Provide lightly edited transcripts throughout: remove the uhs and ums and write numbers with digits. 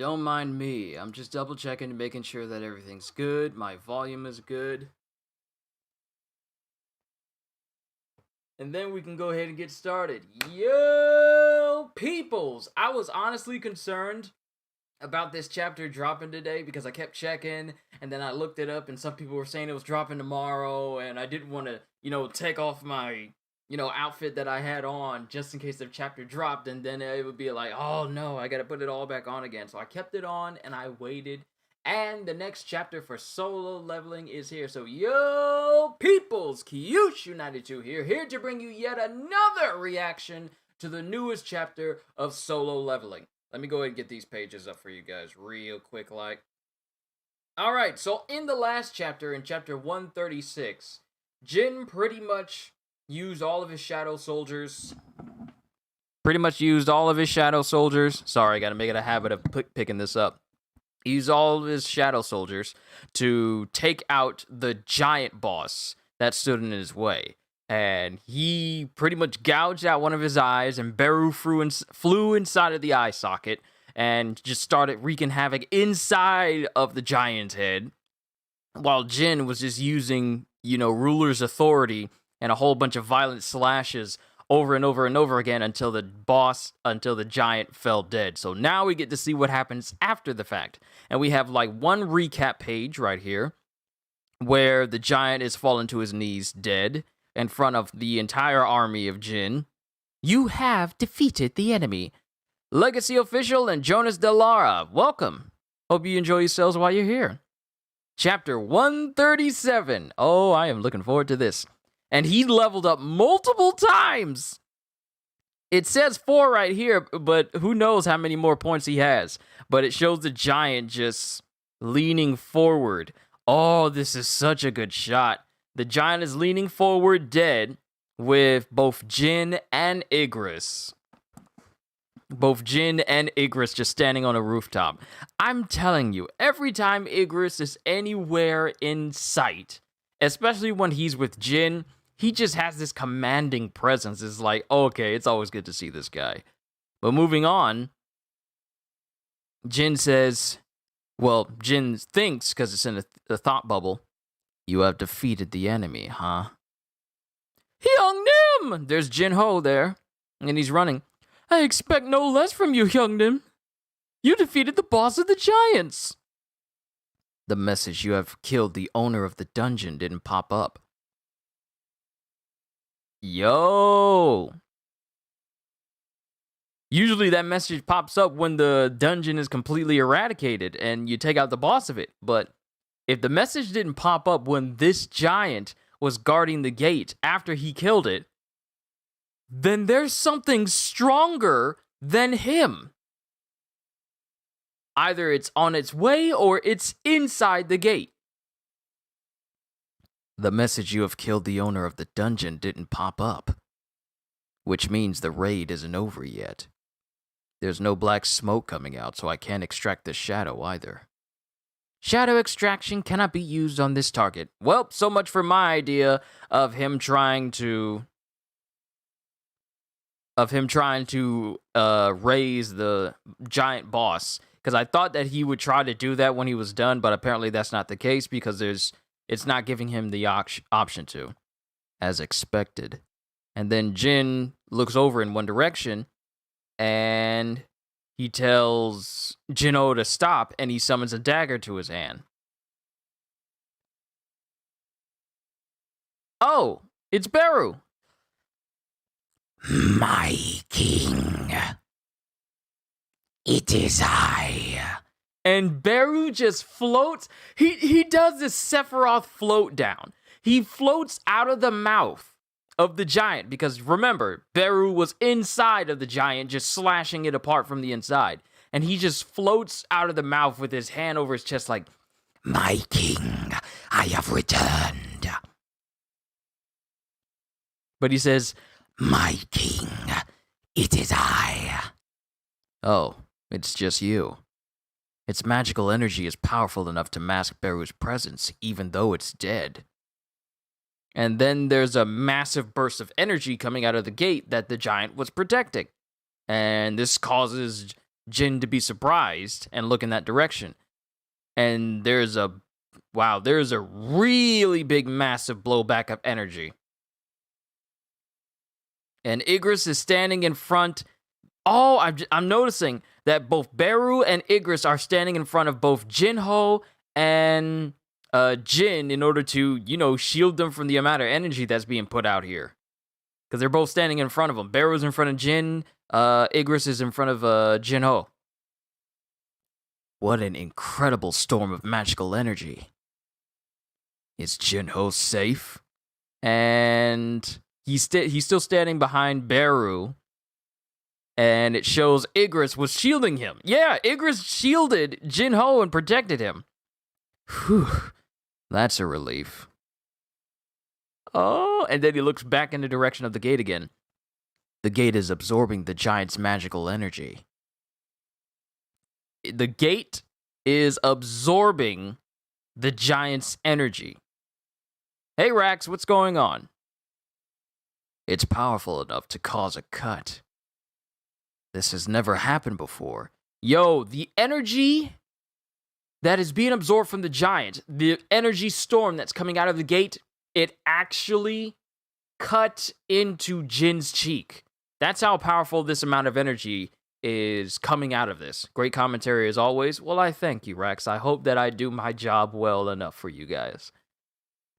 Don't mind me. I'm just double checking and making sure that everything's good. My volume is good. And then we can go ahead and get started. Yo, peoples! I was honestly concerned about this chapter dropping today because I kept checking and then I looked it up and some people were saying it was dropping tomorrow and I didn't want to, take off my, outfit that I had on just in case the chapter dropped and then it would be like, oh no, I got to put it all back on again. So I kept it on and I waited. And the next chapter for solo leveling is here. So yo, peoples, Kyushu92 here to bring you yet another reaction to the newest chapter of solo leveling. Let me go ahead and get these pages up for you guys real quick like. Alright, so in the last chapter, in chapter 136, Jin pretty much used all of his shadow soldiers. Sorry, I gotta make it a habit of picking this up. He used all of his shadow soldiers to take out the giant boss that stood in his way. And he pretty much gouged out one of his eyes, and Beru flew inside of the eye socket and just started wreaking havoc inside of the giant's head, while Jin was just using, ruler's authority and a whole bunch of violent slashes over and over and over again until the giant fell dead. So now we get to see what happens after the fact. And we have like one recap page right here where the giant is fallen to his knees dead in front of the entire army of Jin. You have defeated the enemy. Legacy Official and Jonas Delara, welcome. Hope you enjoy yourselves while you're here. Chapter 137. Oh, I am looking forward to this. And he leveled up multiple times. It says 4 right here, but who knows how many more points he has. But it shows the giant just leaning forward. Oh, this is such a good shot. The giant is leaning forward dead with both Jin and Igris. Just standing on a rooftop. I'm telling you, every time Igris is anywhere in sight, especially when he's with Jin, he just has this commanding presence. It's like, okay, it's always good to see this guy. But moving on, Jin thinks, because it's in a thought bubble, you have defeated the enemy, huh? Hyungnim! There's Jin Ho there, and he's running. I expect no less from you, Hyungnim. You defeated the boss of the giants. The message you have killed the owner of the dungeon didn't pop up. Yo! Usually that message pops up when the dungeon is completely eradicated and you take out the boss of it, but if the message didn't pop up when this giant was guarding the gate after he killed it, then there's something stronger than him. Either it's on its way or it's inside the gate. The message you have killed the owner of the dungeon didn't pop up, which means the raid isn't over yet. There's no black smoke coming out, so I can't extract the shadow either. Shadow extraction cannot be used on this target. Well, so much for my idea of him trying to raise the giant boss, because I thought that he would try to do that when he was done, but apparently that's not the case because it's not giving him the option to, as expected. And then Jin looks over in one direction and he tells Jin-Oh to stop, and he summons a dagger to his hand. Oh, it's Beru. My king, it is I. And Beru just floats. He does this Sephiroth float down. He floats out of the mouth of the giant, because remember, Beru was inside of the giant, just slashing it apart from the inside. And he just floats out of the mouth with his hand over his chest like, my king, I have returned. But he says, my king, it is I. Oh, it's just you. Its magical energy is powerful enough to mask Beru's presence, even though it's dead. And then there's a massive burst of energy coming out of the gate that the giant was protecting. And this causes Jin to be surprised and look in that direction. And there's a really big, massive blowback of energy. And Igris is standing in front. Oh, I'm noticing that both Beru and Igris are standing in front of both Jinho and Jin in order to, shield them from the amount of energy that's being put out here. Because they're both standing in front of them. Beru's in front of Jin. Igris is in front of Jinho. What an incredible storm of magical energy. Is Jinho safe? And he's still standing behind Beru. And it shows Igris was shielding him. Yeah, Igris shielded Jinho and protected him. Whew, that's a relief. Oh, and then he looks back in the direction of the gate again. The gate is absorbing the giant's magical energy. The gate is absorbing the giant's energy. Hey, Rax, what's going on? It's powerful enough to cause a cut. This has never happened before. Yo, the energy that is being absorbed from the giant, the energy storm that's coming out of the gate, it actually cut into Jin's cheek. That's how powerful this amount of energy is coming out of this. Great commentary as always. Well, I thank you, Rex. I hope that I do my job well enough for you guys.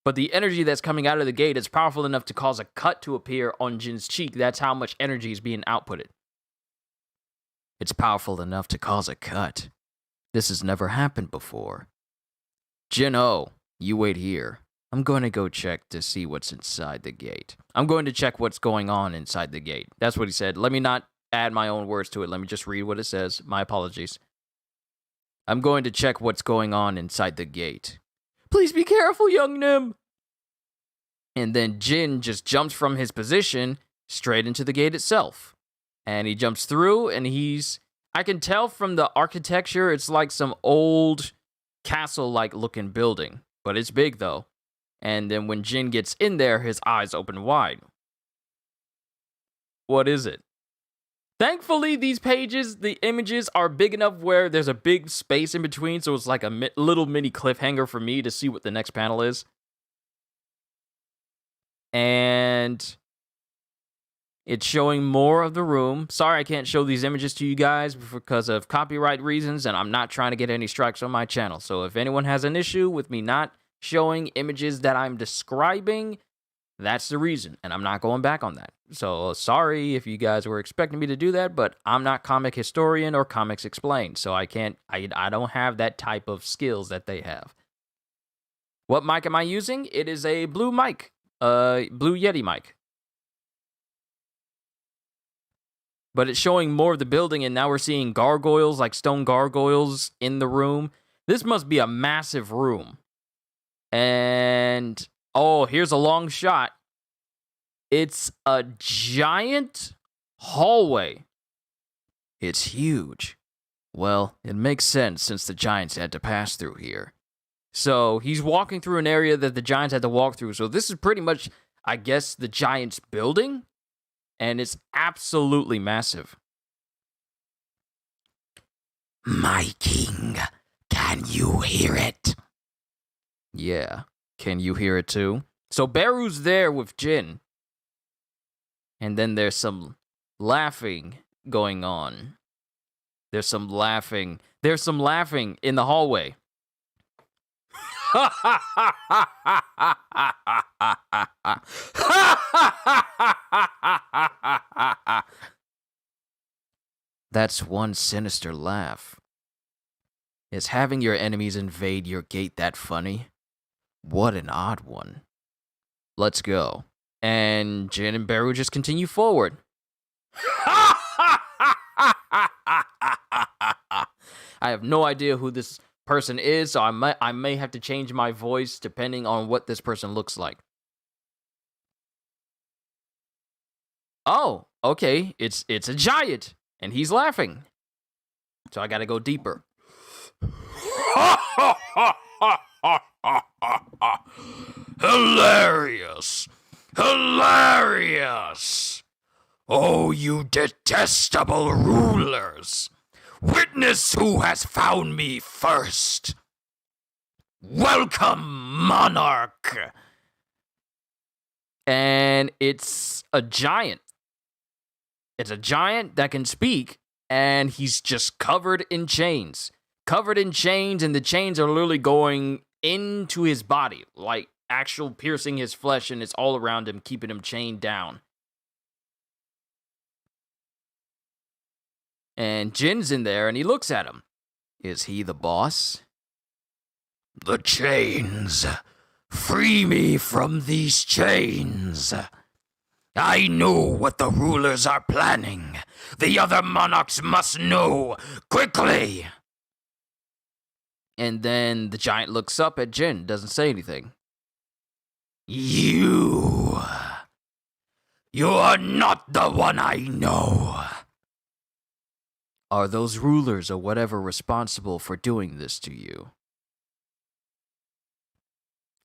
But the energy that's coming out of the gate is powerful enough to cause a cut to appear on Jin's cheek. That's how much energy is being outputted. It's powerful enough to cause a cut. This has never happened before. Jinho, you wait here. I'm going to go check to see what's inside the gate. I'm going to check what's going on inside the gate. That's what he said. Let me not add my own words to it. Let me just read what it says. My apologies. I'm going to check what's going on inside the gate. Please be careful, young Nim. And then Jin just jumps from his position straight into the gate itself. And he jumps through, and I can tell from the architecture, it's like some old castle-like looking building. But it's big, though. And then when Jin gets in there, his eyes open wide. What is it? Thankfully, these pages, the images are big enough where there's a big space in between, so it's like a little mini cliffhanger for me to see what the next panel is. And it's showing more of the room. Sorry I can't show these images to you guys because of copyright reasons, and I'm not trying to get any strikes on my channel. So if anyone has an issue with me not showing images that I'm describing, that's the reason, and I'm not going back on that. So sorry if you guys were expecting me to do that, but I'm not comic historian or comics explained, so I don't have that type of skills that they have. What mic am I using? It is a Blue mic, Blue Yeti mic. But it's showing more of the building, and now we're seeing gargoyles, like stone gargoyles in the room. This must be a massive room. And, oh, here's a long shot. It's a giant hallway. It's huge. Well, it makes sense since the giants had to pass through here. So he's walking through an area that the giants had to walk through. So this is pretty much, I guess, the giants' building. And it's absolutely massive. My king, can you hear it? Yeah, can you hear it too? So Beru's there with Jin. And then there's some laughing going on. There's some laughing in the hallway. That's one sinister laugh. Is having your enemies invade your gate that funny? What an odd one. Let's go. And Jin and Beru just continue forward. I have no idea who this person is, so I may have to change my voice depending on what this person looks like. Oh, okay, it's a giant, and he's laughing. So I gotta go deeper. Hilarious! Hilarious! Oh, you detestable rulers! Witness who has found me first. Welcome, monarch. And it's a giant. It's a giant that can speak, and he's just covered in chains. Covered in chains, and the chains are literally going into his body, like actual piercing his flesh, and it's all around him, keeping him chained down. And Jin's in there, and he looks at him. Is he the boss? The chains. Free me from these chains. I know what the rulers are planning. The other monarchs must know. Quickly! And then the giant looks up at Jin, doesn't say anything. You are not the one I know. Are those rulers or whatever responsible for doing this to you?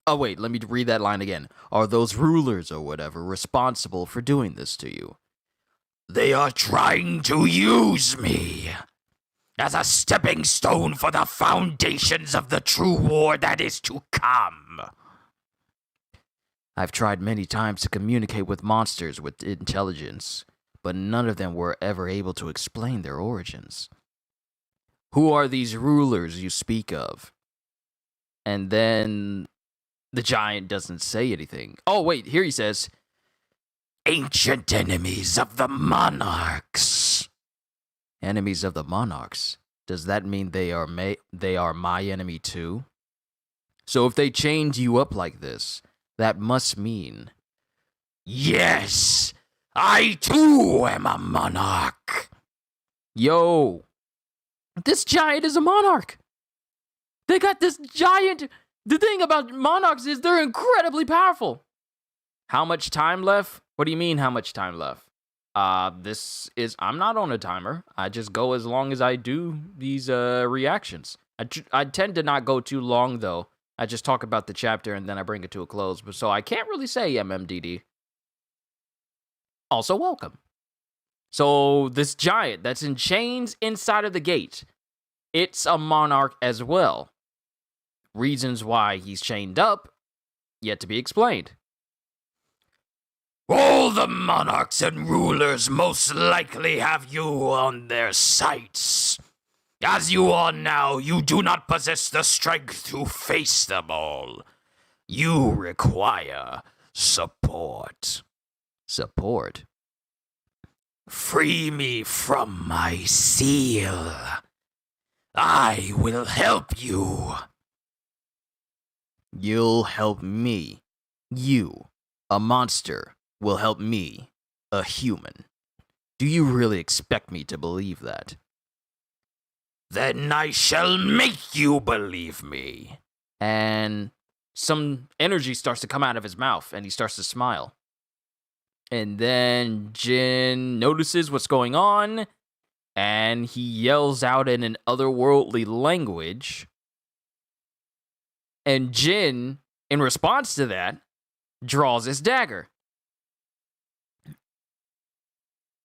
Oh, wait, let me read that line again. Are those rulers or whatever responsible for doing this to you? They are trying to use me as a stepping stone for the foundations of the true war that is to come. I've tried many times to communicate with monsters with intelligence, but none of them were ever able to explain their origins. Who are these rulers you speak of? And then the giant doesn't say anything. Oh, wait, here he says, Ancient enemies of the monarchs. enemies of the monarchs. Does that mean they are my enemy too? So if they chained you up like this, that must mean... Yes, I too am a monarch. Yo, this giant is a monarch. They got this giant... The thing about monarchs is they're incredibly powerful. How much time left? What do you mean, how much time left? I'm not on a timer. I just go as long as I do these reactions. I tend to not go too long, though. I just talk about the chapter and then I bring it to a close. But so I can't really say MMDD. Also, welcome. So this giant that's in chains inside of the gate, it's a monarch as well. Reasons why he's chained up, yet to be explained. All the monarchs and rulers most likely have you on their sights. As you are now, you do not possess the strength to face them all. You require support. Support? Free me from my seal. I will help you. You'll help me. You, a monster, will help me, a human. Do you really expect me to believe that? Then I shall make you believe me. And some energy starts to come out of his mouth, and he starts to smile. And then Jin notices what's going on, and he yells out in an otherworldly language. And Jin, in response to that, draws his dagger.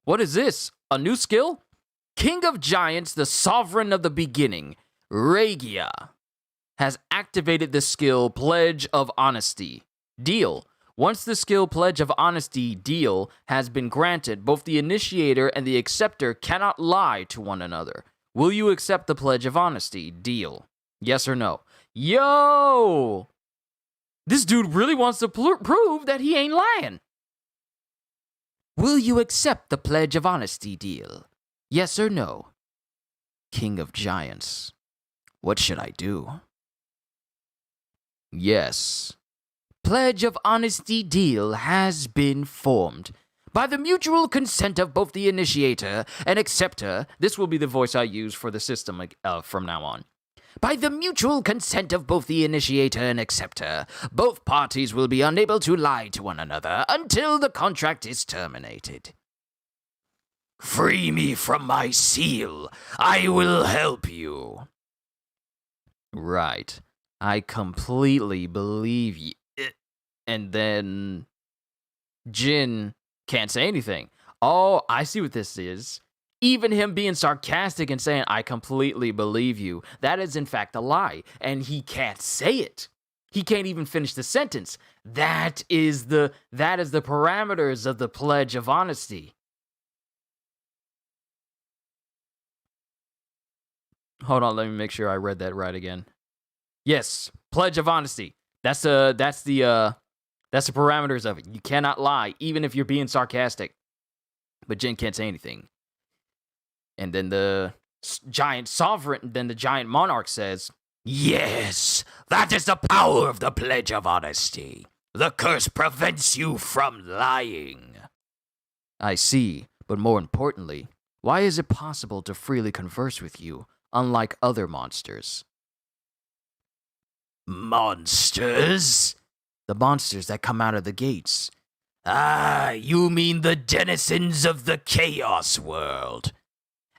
What is this? A new skill? King of Giants, the Sovereign of the Beginning, Regia, has activated the skill Pledge of Honesty. Deal. Once the skill Pledge of Honesty deal has been granted, both the initiator and the acceptor cannot lie to one another. Will you accept the Pledge of Honesty? Deal. Yes or no? Yo! This dude really wants to prove that he ain't lying. Will you accept the Pledge of Honesty deal? Yes or no? King of Giants. What should I do? Yes. Pledge of Honesty deal has been formed. By the mutual consent of both the initiator and acceptor, this will be the voice I use for the system from now on. By the mutual consent of both the initiator and acceptor, both parties will be unable to lie to one another until the contract is terminated. Free me from my seal. I will help you. Right. I completely believe you. And then Jin can't say anything. Oh, I see what this is. Even him being sarcastic and saying, I completely believe you, that is in fact a lie. And he can't say it. He can't even finish the sentence. That is the parameters of the Pledge of Honesty. Hold on, let me make sure I read that right again. Yes, Pledge of Honesty. That's the parameters of it. You cannot lie, even if you're being sarcastic. But Jin can't say anything. And then the giant monarch says, Yes, that is the power of the Pledge of Honesty. The curse prevents you from lying. I see, but more importantly, why is it possible to freely converse with you, unlike other monsters? Monsters? The monsters that come out of the gates. Ah, you mean the denizens of the Chaos World.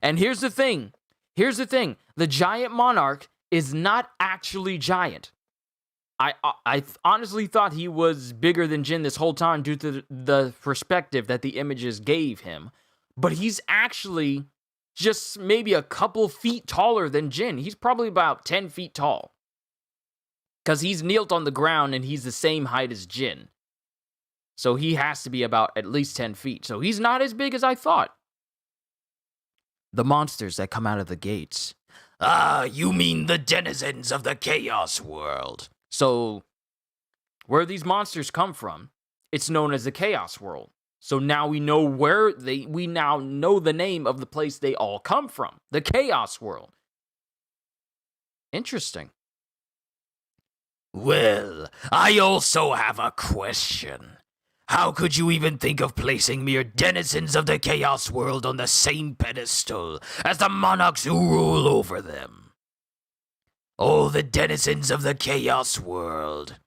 And here's the thing. The giant monarch is not actually giant. I honestly thought he was bigger than Jin this whole time due to the perspective that the images gave him. But he's actually just maybe a couple feet taller than Jin. He's probably about 10 feet tall. Because he's kneeled on the ground and he's the same height as Jin. So he has to be about at least 10 feet. So he's not as big as I thought. The monsters that come out of the gates. Ah, you mean the denizens of the Chaos World. So, where these monsters come from, it's known as the Chaos World. So now we know we now know the name of the place they all come from. The Chaos World. Interesting. Well, I also have a question. How could you even think of placing mere denizens of the Chaos World on the same pedestal as the monarchs who rule over them? Oh, the denizens of the Chaos World.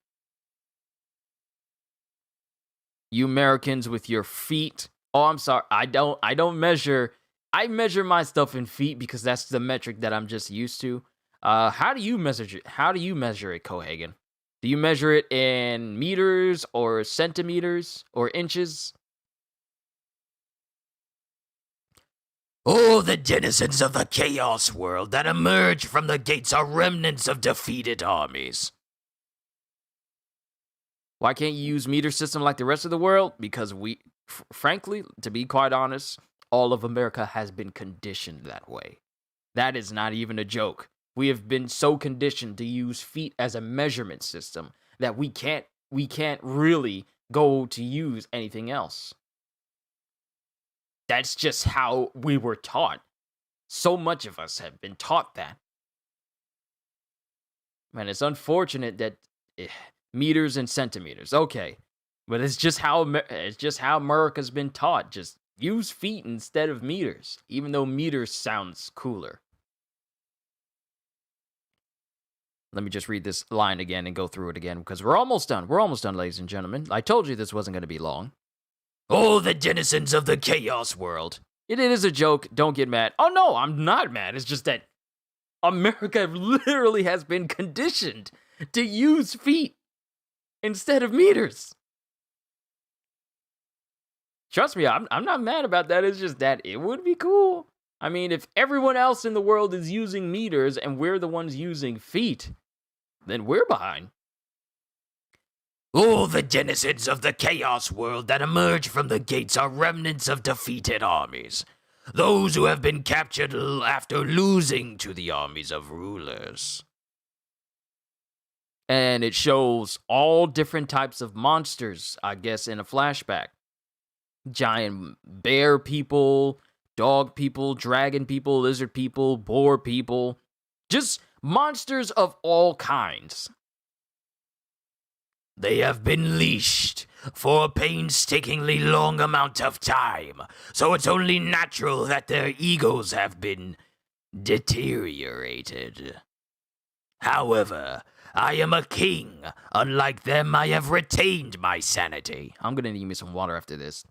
You Americans with your feet. Oh, I'm sorry. I don't measure. I measure my stuff in feet because that's the metric that I'm just used to. How do you measure it? Cohagen? Do you measure it in meters or centimeters or inches? Oh, the denizens of the Chaos World that emerge from the gates are remnants of defeated armies. Why can't you use meter system like the rest of the world? Because frankly, to be quite honest, all of America has been conditioned that way. That is not even a joke. We have been so conditioned to use feet as a measurement system that we can't really go to use anything else. That's just how we were taught. So much of us have been taught that. Man, it's unfortunate that meters and centimeters. Okay, but it's just how America's been taught. Just use feet instead of meters, even though meters sounds cooler. Let me just read this line again and go through it again because we're almost done. We're almost done, ladies and gentlemen. I told you this wasn't going to be long. Oh, the denizens of the Chaos World. It is a joke. Don't get mad. Oh, no, I'm not mad. It's just that America literally has been conditioned to use feet instead of meters. Trust me, I'm not mad about that. It's just that it would be cool. I mean, if everyone else in the world is using meters and we're the ones using feet, then we're behind. Oh, the denizens of the Chaos World that emerge from the gates are remnants of defeated armies. Those who have been captured after losing to the armies of rulers. And it shows all different types of monsters, I guess, in a flashback. Giant bear people, dog people, dragon people, lizard people, boar people. Just monsters of all kinds. They have been leashed for a painstakingly long amount of time, so it's only natural that their egos have been deteriorated. However, I am a king. Unlike them, I have retained my sanity. I'm gonna need me some water after this.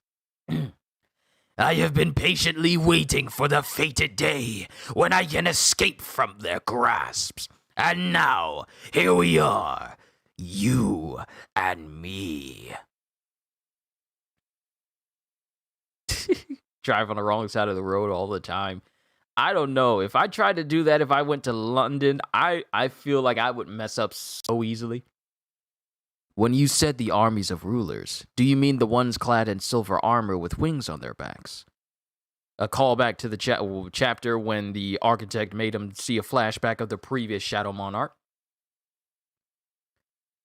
I have been patiently waiting for the fated day when I can escape from their grasps. And now, here we are, you and me. drive on the wrong side of the road all the time. I don't know. If I tried to do that, if I went to London, I feel like I would mess up so easily. When you said the armies of rulers, do you mean the ones clad in silver armor with wings on their backs? A callback to the chapter when the architect made him see a flashback of the previous Shadow Monarch.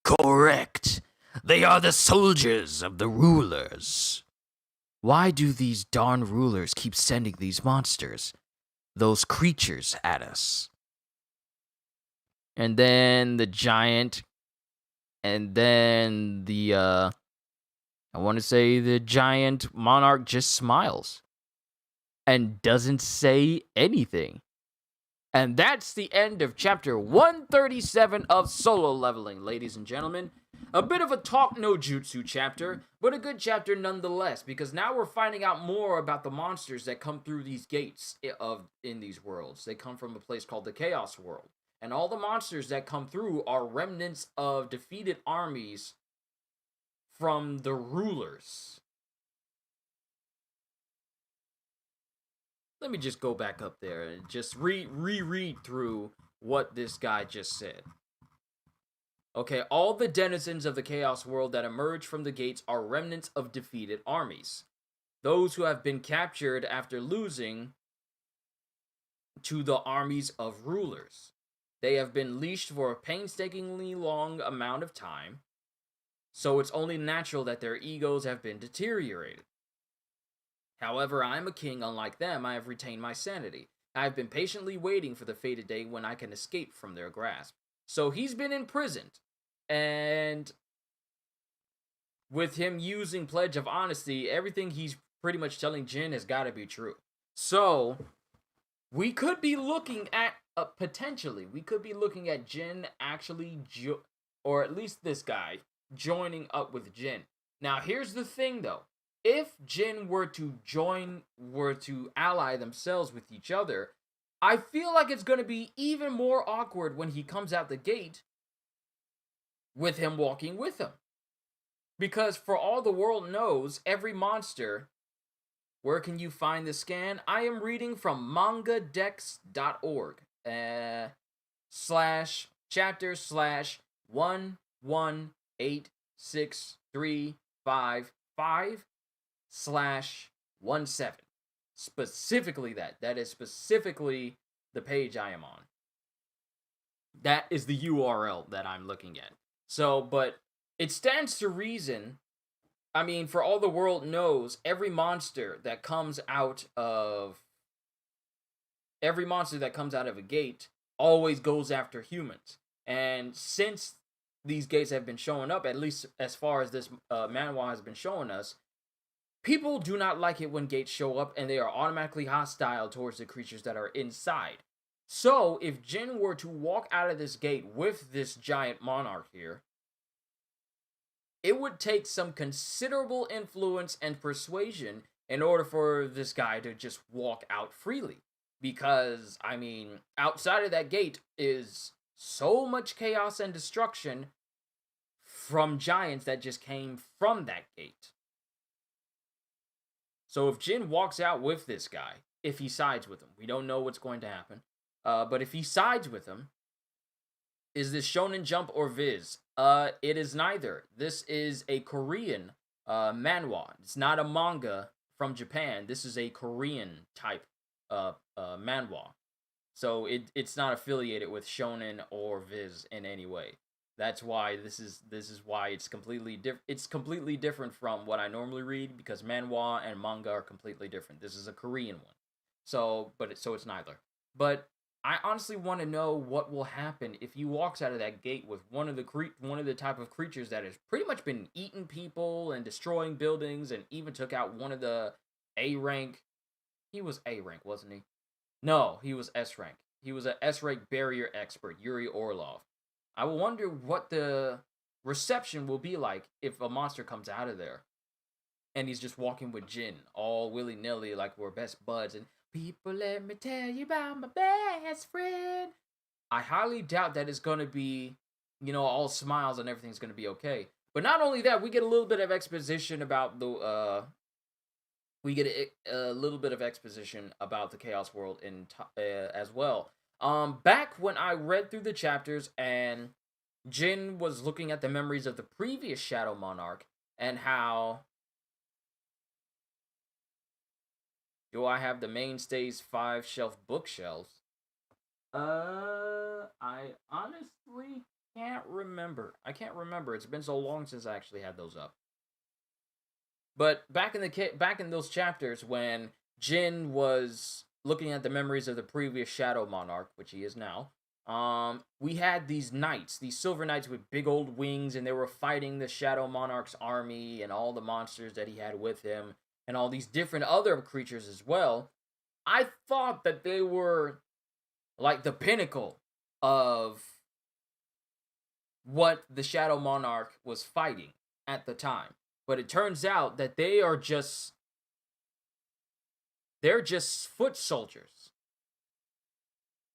Correct. They are the soldiers of the rulers. Why do these darn rulers keep sending these monsters, those creatures, at us? And then the giant, and then I want to say the giant monarch just smiles and doesn't say anything. And that's the end of chapter 137 of Solo Leveling, ladies and gentlemen. A bit of a talk no jutsu chapter, but a good chapter nonetheless, because now we're finding out more about the monsters that come through these gates in these worlds. They come from a place called the Chaos World. And all the monsters that come through are remnants of defeated armies from the rulers. Let me just go back up there and just reread through what this guy just said. Okay, all the denizens of the Chaos World that emerge from the gates are remnants of defeated armies. Those who have been captured after losing to the armies of rulers. They have been leashed for a painstakingly long amount of time, so it's only natural that their egos have been deteriorated. However, I am a king. Unlike them, I have retained my sanity. I have been patiently waiting for the fated day when I can escape from their grasp. So he's been imprisoned, and with him using Pledge of Honesty, everything he's pretty much telling Jin has got to be true. So we could be looking at, potentially, we could be looking at Jin actually, or at least this guy, joining up with Jin. Now, here's the thing, though. If Jin were to ally themselves with each other, I feel like it's going to be even more awkward when he comes out the gate with him walking with him. Because for all the world knows, every monster, where can you find the scan? I am reading from mangadex.org /chapter/1186355/17. Specifically that is specifically the page I am on. That is the URL that I'm looking at. So, but it stands to reason, I mean, for all the world knows, every monster that comes out of a gate always goes after humans. And since these gates have been showing up, at least as far as this manhwa has been showing us, people do not like it when gates show up, and they are automatically hostile towards the creatures that are inside. So, if Jin were to walk out of this gate with this giant monarch here, it would take some considerable influence and persuasion in order for this guy to just walk out freely. Because, I mean, outside of that gate is so much chaos and destruction from giants that just came from that gate. So if Jin walks out with this guy, if he sides with him, we don't know what's going to happen. But if he sides with him, is this Shonen Jump or Viz? It is neither. This is a Korean manhwa. It's not a manga from Japan. This is a Korean type manhwa. So it's not affiliated with Shonen or Viz in any way. That's why this is why it's completely different. It's completely different from what I normally read, because manhwa and manga are completely different. This is a Korean one. So it's neither. But I honestly want to know what will happen if he walks out of that gate with one of the type of creatures that has pretty much been eating people and destroying buildings, and even took out one of the A rank. He was A rank, wasn't he? No, he was S rank. He was an S rank barrier expert, Yuri Orlov. I wonder what the reception will be like if a monster comes out of there and he's just walking with Jin, all willy-nilly, like we're best buds, and people, let me tell you about my best friend. I highly doubt that it's going to be, all smiles and everything's going to be okay. But not only that, we get a little bit of exposition about we get a little bit of exposition about the Chaos World as well. Back when I read through the chapters and Jin was looking at the memories of the previous Shadow Monarch and how do I have the mainstays 5 shelf bookshelves? I honestly can't remember. I can't remember. It's been so long since I actually had those up. But back in those chapters when Jin was looking at the memories of the previous Shadow Monarch, which he is now, we had these knights, these silver knights with big old wings, and they were fighting the Shadow Monarch's army and all the monsters that he had with him, and all these different other creatures as well. I thought that they were like the pinnacle of what the Shadow Monarch was fighting at the time. But it turns out that they're just foot soldiers.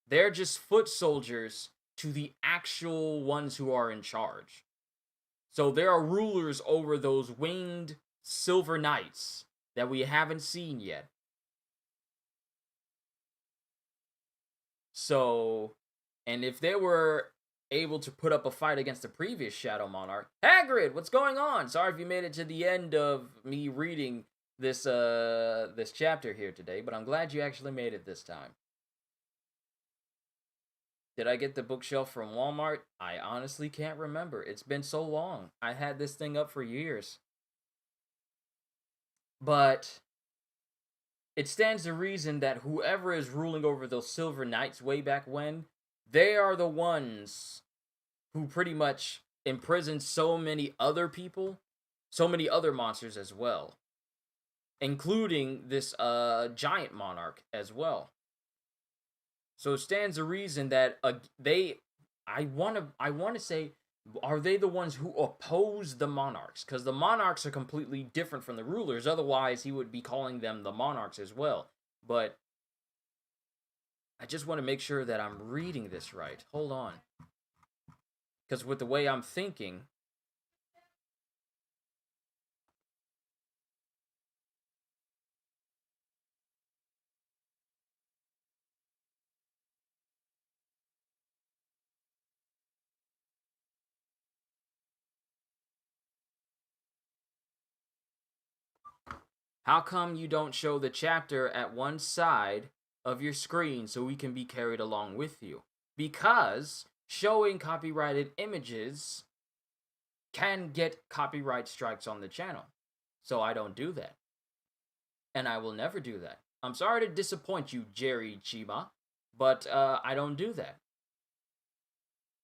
They're just foot soldiers to the actual ones who are in charge. So there are rulers over those winged silver knights that we haven't seen yet. So, and if they were able to put up a fight against the previous Shadow Monarch, Hagrid, what's going on? Sorry if you made it to the end of me reading this this chapter here today, but I'm glad you actually made it this time. Did I get the bookshelf from Walmart? I honestly can't remember. It's been so long. I had this thing up for years. But it stands to reason that whoever is ruling over those Silver Knights way back when, they are the ones who pretty much imprisoned so many other people, so many other monsters as well, including this giant monarch as well. So it stands to reason that I want to say, are they the ones who oppose the monarchs? Because the monarchs are completely different from the rulers. Otherwise, he would be calling them the monarchs as well. But I just want to make sure that I'm reading this right. Hold on. Because with the way I'm thinking, how come you don't show the chapter at one side of your screen so we can be carried along with you? Because showing copyrighted images can get copyright strikes on the channel. So I don't do that. And I will never do that. I'm sorry to disappoint you, Jerry Chima, but I don't do that.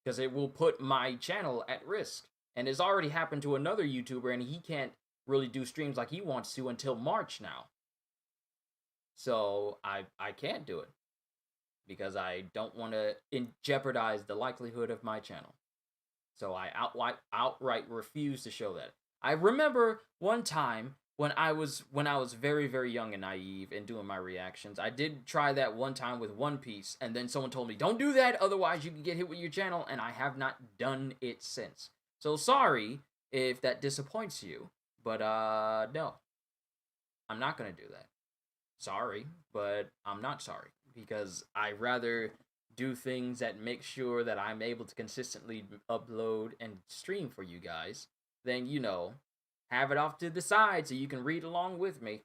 Because it will put my channel at risk. And it's already happened to another YouTuber, and he can't really do streams like he wants to until March now. So I can't do it. Because I don't want to jeopardize the likelihood of my channel. So I outright refuse to show that. I remember one time when I was very, very young and naive and doing my reactions, I did try that one time with One Piece, and then someone told me, don't do that, otherwise you can get hit with your channel, and I have not done it since. So sorry if that disappoints you, but no. I'm not gonna do that. Sorry, but I'm not sorry, because I rather do things that make sure that I'm able to consistently upload and stream for you guys than, you know, have it off to the side so you can read along with me.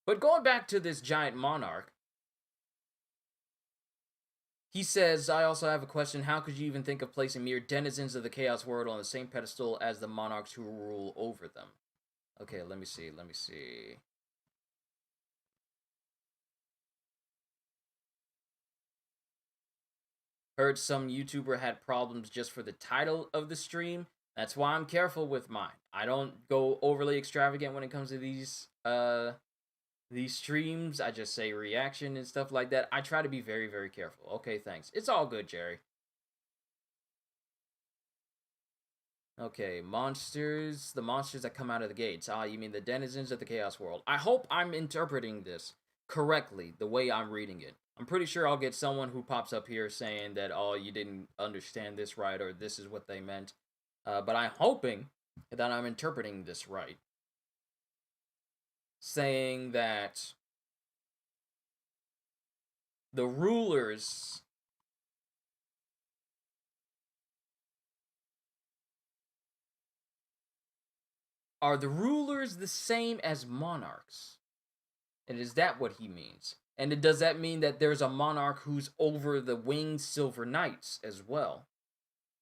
But going back to this giant monarch, he says, I also have a question. How could you even think of placing mere denizens of the Chaos World on the same pedestal as the monarchs who rule over them? Okay, let me see. Heard some YouTuber had problems just for the title of the stream. That's why I'm careful with mine. I don't go overly extravagant when it comes to these streams. I just say reaction and stuff like that. I try to be very, very careful. Okay, thanks. It's all good, Jerry. Okay, monsters. The monsters that come out of the gates. Ah, you mean the denizens of the Chaos World. I hope I'm interpreting this correctly, the way I'm reading it. I'm pretty sure I'll get someone who pops up here saying that, oh, you didn't understand this right, or this is what they meant. But I'm hoping that I'm interpreting this right, saying that the rulers are the rulers the same as monarchs? And is that what he means? And does that mean that there's a monarch who's over the winged silver knights as well?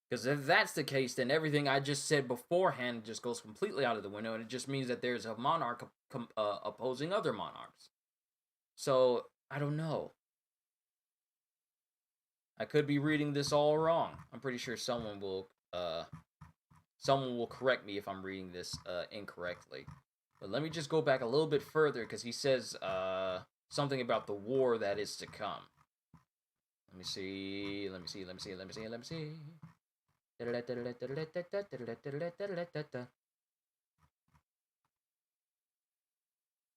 Because if that's the case, then everything I just said beforehand just goes completely out of the window, and it just means that there's a monarch opposing other monarchs. So, I don't know. I could be reading this all wrong. I'm pretty sure someone will correct me if I'm reading this incorrectly. But let me just go back a little bit further, because he says something about the war that is to come. Let me see.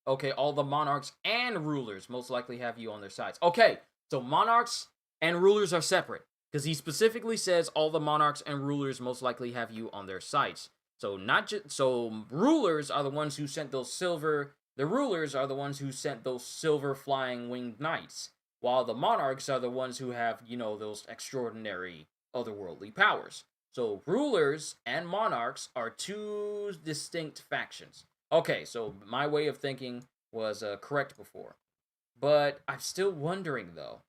Okay, all the monarchs and rulers most likely have you on their sides. Okay, so monarchs and rulers are separate, because he specifically says all the monarchs and rulers most likely have you on their sides. So rulers are the ones who sent those silver. The rulers are the ones who sent those silver flying winged knights, while the monarchs are the ones who have, those extraordinary otherworldly powers. So rulers and monarchs are two distinct factions. Okay, so my way of thinking was correct before. But I'm still wondering, though.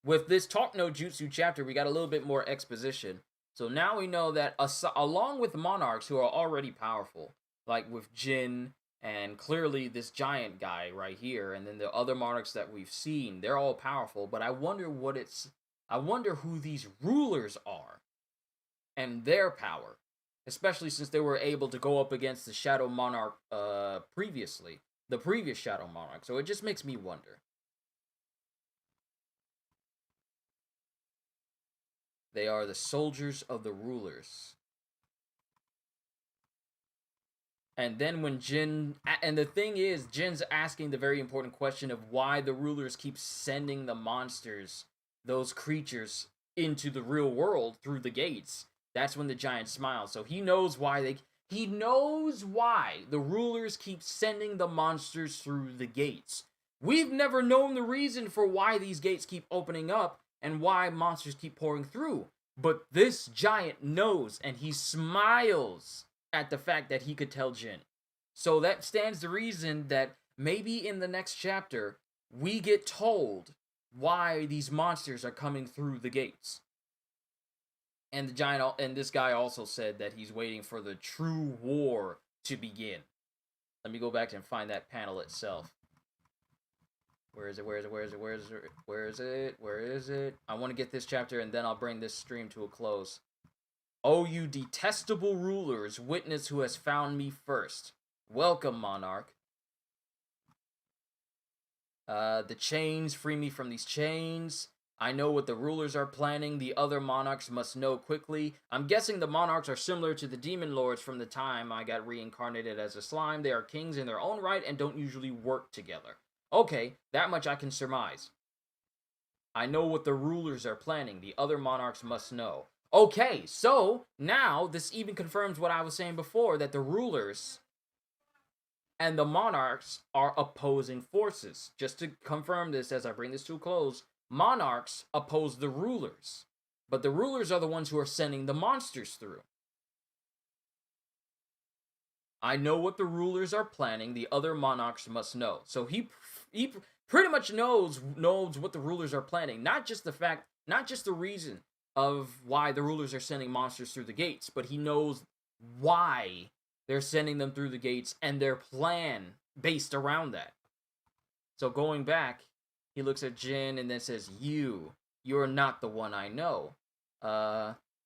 With this Talk No Jutsu chapter, we got a little bit more exposition. So now we know that along with monarchs who are already powerful, like with Jin and clearly this giant guy right here, and then the other monarchs that we've seen, they're all powerful. But I wonder who these rulers are and their power. Especially since they were able to go up against the Shadow Monarch previously. The previous Shadow Monarch. So it just makes me wonder. They are the soldiers of the rulers. And then when and the thing is, Jin's asking the very important question of why the rulers keep sending the monsters, those creatures, into the real world through the gates. That's when the giant smiles. So he knows why the rulers keep sending the monsters through the gates. We've never known the reason for why these gates keep opening up and why monsters keep pouring through. But this giant knows, and he smiles at the fact that he could tell Jin. So that stands to reason that maybe in the next chapter, we get told why these monsters are coming through the gates. And this guy also said that he's waiting for the true war to begin. Let me go back and find that panel itself. Where is it? I want to get this chapter and then I'll bring this stream to a close. Oh, you detestable rulers, witness who has found me first. Welcome, monarch. The chains, free me from these chains. I know what the rulers are planning. The other monarchs must know quickly. I'm guessing the monarchs are similar to the demon lords from the time I got reincarnated as a slime. They are kings in their own right and don't usually work together. Okay, that much I can surmise. I know what the rulers are planning. The other monarchs must know. Okay, so now this even confirms what I was saying before, that the rulers and the monarchs are opposing forces. Just to confirm this as I bring this to a close, monarchs oppose the rulers, but the rulers are the ones who are sending the monsters through. I know what the rulers are planning. The other monarchs must know. So he pretty much knows what the rulers are planning. Not just the reason of why the rulers are sending monsters through the gates, but he knows why they're sending them through the gates and their plan based around that. So going back, he looks at Jin and then says, you're not the one I know.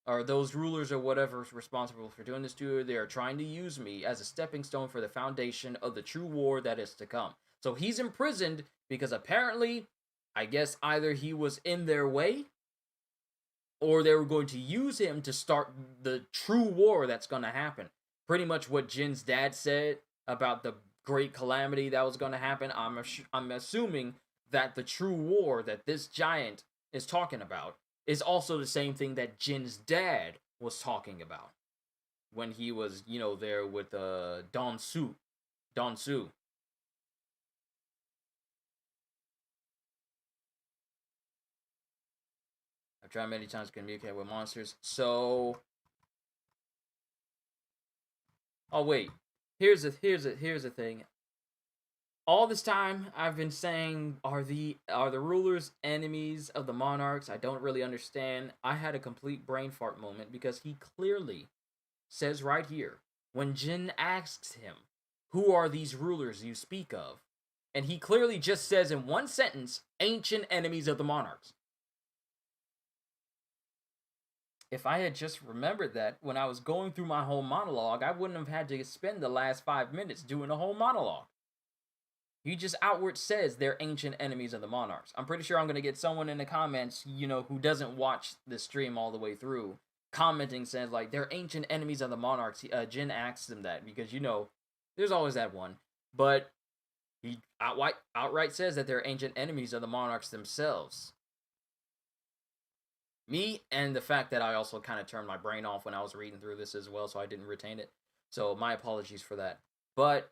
Are those rulers or whatever responsible for doing this to you? They are trying to use me as a stepping stone for the foundation of the true war that is to come. So he's imprisoned because apparently, I guess either he was in their way or they were going to use him to start the true war that's going to happen. Pretty much what Jin's dad said about the great calamity that was going to happen. I'm assuming that the true war that this giant is talking about is also the same thing that Jin's dad was talking about. when he was, there with Don Su. Don Su. I've tried many times to communicate with monsters. So, oh wait, here's the thing. All this time I've been saying, are the rulers enemies of the monarchs? I don't really understand. I had a complete brain fart moment because he clearly says right here, when Jin asks him, who are these rulers you speak of? And he clearly just says in one sentence, ancient enemies of the monarchs. If I had just remembered that when I was going through my whole monologue, I wouldn't have had to spend the last 5 minutes doing a whole monologue. He just outward says they're ancient enemies of the monarchs. I'm pretty sure I'm going to get someone in the comments, who doesn't watch the stream all the way through, commenting saying, like, they're ancient enemies of the monarchs. Jin asks them that because, there's always that one. But he outright says that they're ancient enemies of the monarchs themselves. Me, and the fact that I also kind of turned my brain off when I was reading through this as well, so I didn't retain it. So my apologies for that. But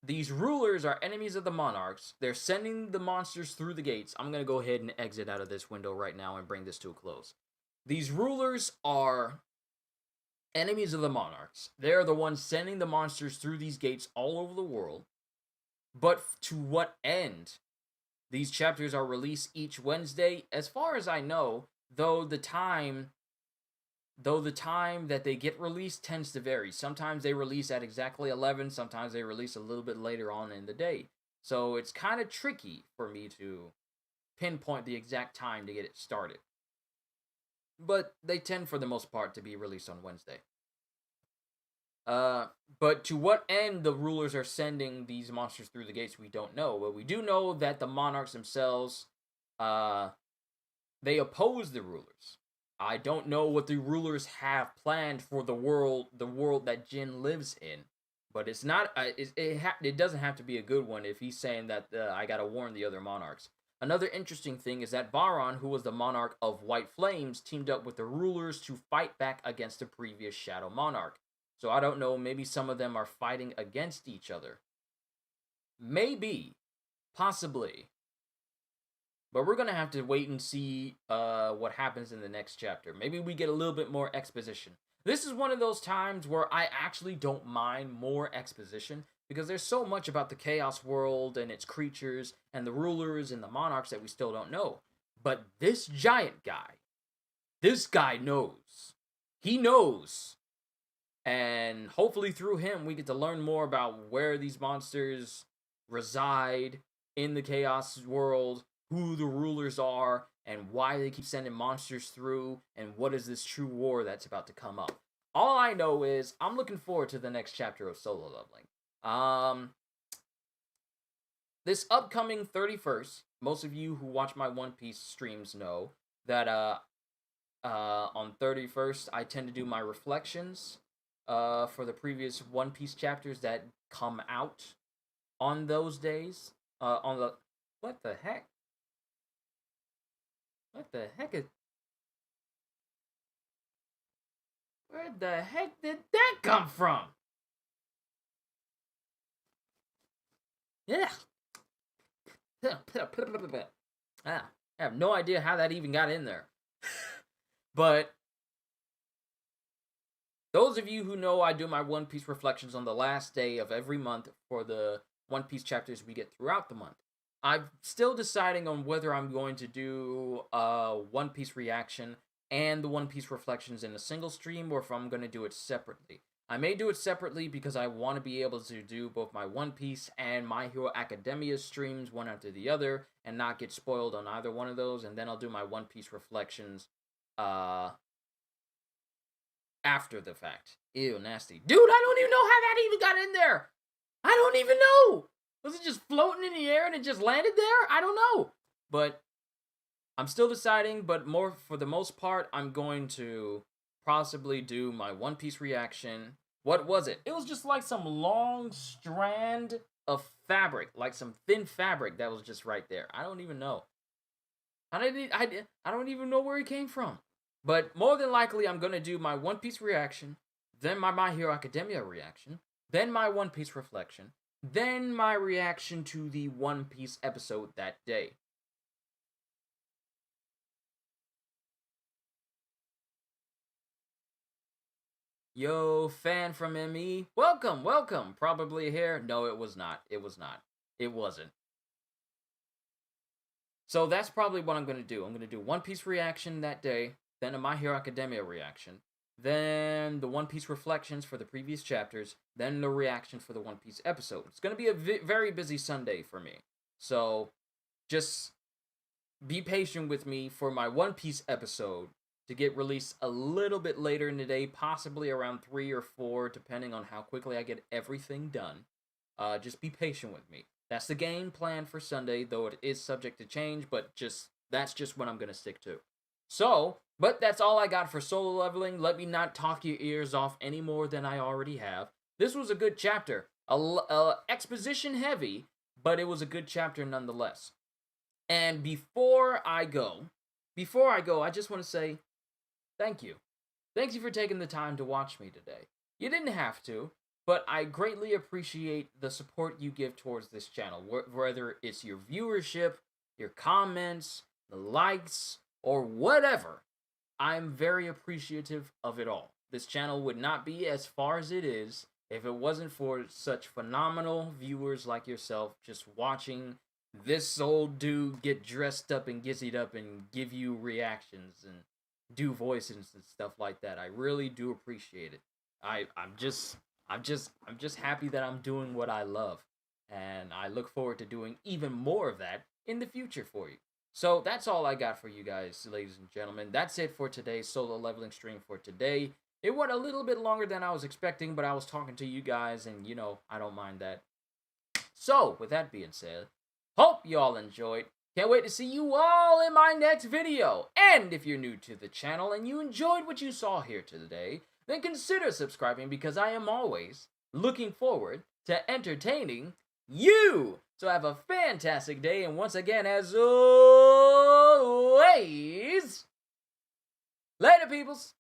these rulers are enemies of the monarchs. They're sending the monsters through the gates. I'm going to go ahead and exit out of this window right now and bring this to a close. These rulers are enemies of the monarchs. They're the ones sending the monsters through these gates all over the world. But to what end? These chapters are released each Wednesday. As far as I know, though the time that they get released tends to vary. Sometimes they release at exactly 11, sometimes they release a little bit later on in the day. So it's kind of tricky for me to pinpoint the exact time to get it started. But they tend for the most part to be released on Wednesday. But to what end the rulers are sending these monsters through the gates, we don't know. But we do know that the monarchs themselves, they oppose the rulers. I don't know what the rulers have planned for the world that Jin lives in. But it's not, it doesn't have to be a good one if he's saying that I gotta warn the other monarchs. Another interesting thing is that Varon, who was the monarch of White Flames, teamed up with the rulers to fight back against the previous Shadow Monarch. So I don't know, maybe some of them are fighting against each other. Maybe. Possibly. But we're going to have to wait and see what happens in the next chapter. Maybe we get a little bit more exposition. This is one of those times where I actually don't mind more exposition, because there's so much about the Chaos world and its creatures and the rulers and the monarchs that we still don't know. But this giant guy, this guy knows. He knows. And hopefully through him, we get to learn more about where these monsters reside in the Chaos world, who the rulers are, and why they keep sending monsters through, and what is this true war that's about to come up. All I know is I'm looking forward to the next chapter of Solo Leveling. This upcoming 31st, most of you who watch my One Piece streams know that on 31st, I tend to do my reflections for the previous One Piece chapters that come out on those days. What the heck? What the heck is... Where the heck did that come from? Yeah. I have no idea how that even got in there. But those of you who know I do my One Piece reflections on the last day of every month for the One Piece chapters we get throughout the month. I'm still deciding on whether I'm going to do a One Piece reaction and the One Piece reflections in a single stream, or if I'm going to do it separately. I may do it separately because I want to be able to do both my One Piece and My Hero Academia streams one after the other and not get spoiled on either one of those, and then I'll do my One Piece reflections after the fact. Ew, nasty. Dude, I don't even know how that even got in there! I don't even know! Was it just floating in the air and it just landed there? I don't know. But I'm still deciding, but for the most part, I'm going to possibly do my One Piece reaction. What was it? It was just like some long strand of fabric, like some thin fabric that was just right there. I don't even know. I don't even know where it came from. But more than likely, I'm going to do my One Piece reaction, then my My Hero Academia reaction, then my One Piece reflection, then my reaction to the One Piece episode that day. Yo, fan from ME, welcome, welcome. Probably here. No, it was not. It was not. It wasn't. So that's probably what I'm going to do. I'm going to do One Piece reaction that day, then a My Hero Academia reaction, then the One Piece reflections for the previous chapters, then the reaction for the One Piece episode. It's going to be a very busy Sunday for me. So just be patient with me for my One Piece episode to get released a little bit later in the day, possibly around 3 or 4, depending on how quickly I get everything done. Just be patient with me. That's the game plan for Sunday, though it is subject to change, but that's just what I'm going to stick to. So, but that's all I got for Solo Leveling. Let me not talk your ears off any more than I already have. This was a good chapter. Exposition heavy, but it was a good chapter nonetheless. And before I go, I just want to say thank you. Thank you for taking the time to watch me today. You didn't have to, but I greatly appreciate the support you give towards this channel, whether it's your viewership, your comments, the likes, or whatever. I'm very appreciative of it all. This channel would not be as far as it is if it wasn't for such phenomenal viewers like yourself just watching this old dude get dressed up and gizzied up and give you reactions and do voices and stuff like that. I really do appreciate it. I'm just happy that I'm doing what I love, and I look forward to doing even more of that in the future for you. So that's all I got for you guys, ladies and gentlemen. That's it for today's Solo Leveling stream for today. It went a little bit longer than I was expecting, but I was talking to you guys, and I don't mind that. So with that being said, hope you all enjoyed. Can't wait to see you all in my next video. And if you're new to the channel and you enjoyed what you saw here today, then consider subscribing, because I am always looking forward to entertaining you. So have a fantastic day, and once again, as always, later, peoples.